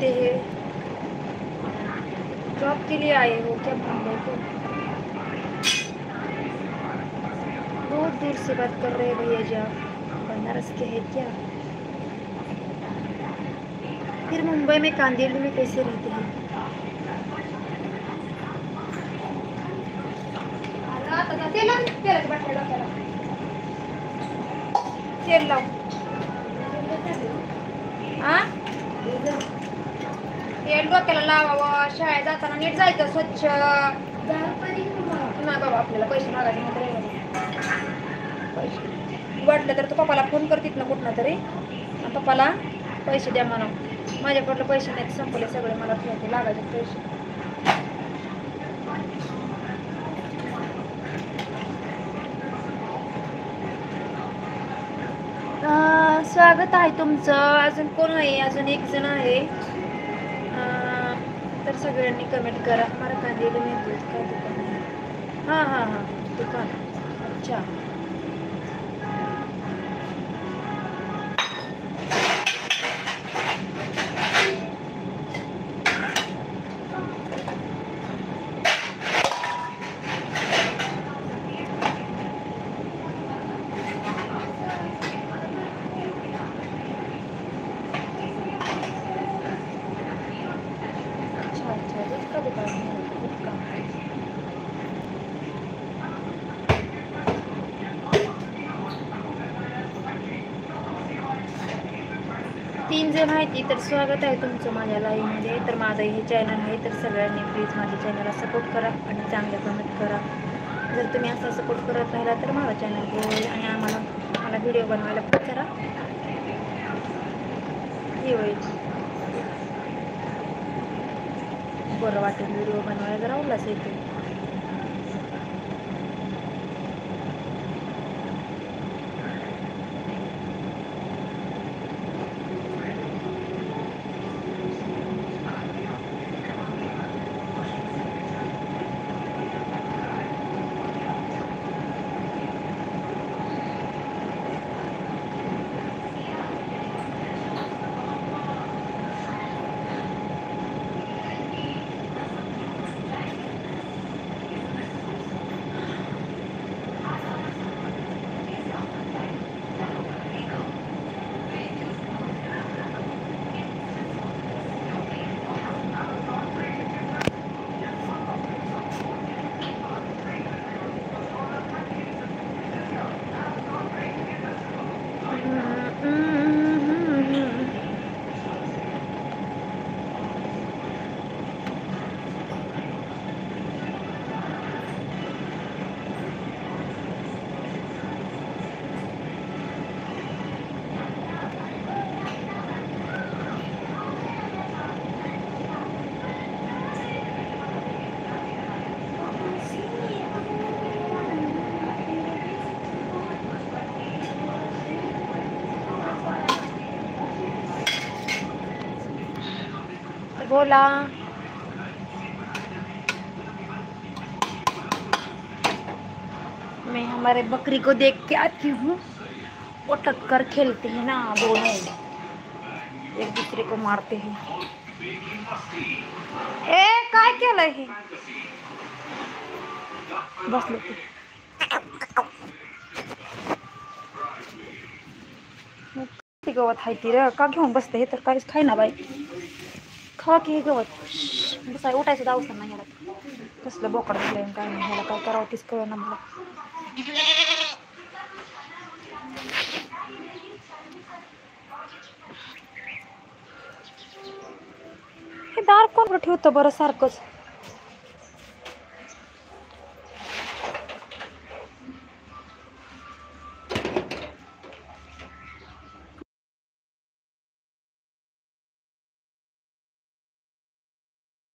रहते हैं? जॉब के लिए आए हो क्या मुंबई को? बहुत दूर से बात कर रहे हैं भैया जी आप, बनारस के हैं क्या? फिर मुंबई में कांदिवली में कैसे रहते हैं? तेल लाव. तेल डोक्याला लावावं, शाळेत जाताना नीट जायचं स्वच्छ. नाही बाबा आपल्याला पैसे मागायचे पैसे वाटलं तर तू पप्पाला फोन करतीत ना कुठनं तरी, पप्पाला पैसे द्या म्हणून. माझ्याकडलं पैसे नाहीत, संपले सगळे, मला ठेवते लागायचे पैसे. स्वागत आहे तुमचं. अजून कोण आहे? अजून एक जण आहे, तर सगळ्यांनी कमेंट करा. मला कांदिवली में दूध का दुकान है? हां हां हां दुकान. अच्छा. तीन जण आहेत तर स्वागत आहे तुमचं माझ्या लाईव्हमध्ये. तर माझं हे चॅनल आहे, तर सगळ्यांनी प्लीज माझ्या चॅनलला सपोर्ट करा आणि चांगल्या कमेंट करा. जर तुम्ही असा सपोर्ट करत राहिला तर माझा चॅनल होईल आणि मला व्हिडिओ बनवायला पण करा, हे होईल बरं वाटेल. व्हिडिओ बनवायला जरा उल्हास येतो. बोला. मैं हमारे बकरी को देख के आती हूँ. वो टक्कर खेलते हैं ना दोनों, एक दूसरे को मारते हैं. ए काय केलंय हे? बसलो ते गवत हाय ती र, का घेऊन बसते हे? तर काहीच खाय ना बाई. खा की हे गवत. बसाय उठायचं दावसन नाही ह्याला. कसलं बोकड झालंय काय नाही, ह्याला काय करावं तीच कळ ना मला. हे दार कोण ठेवतं बरं सारखंच?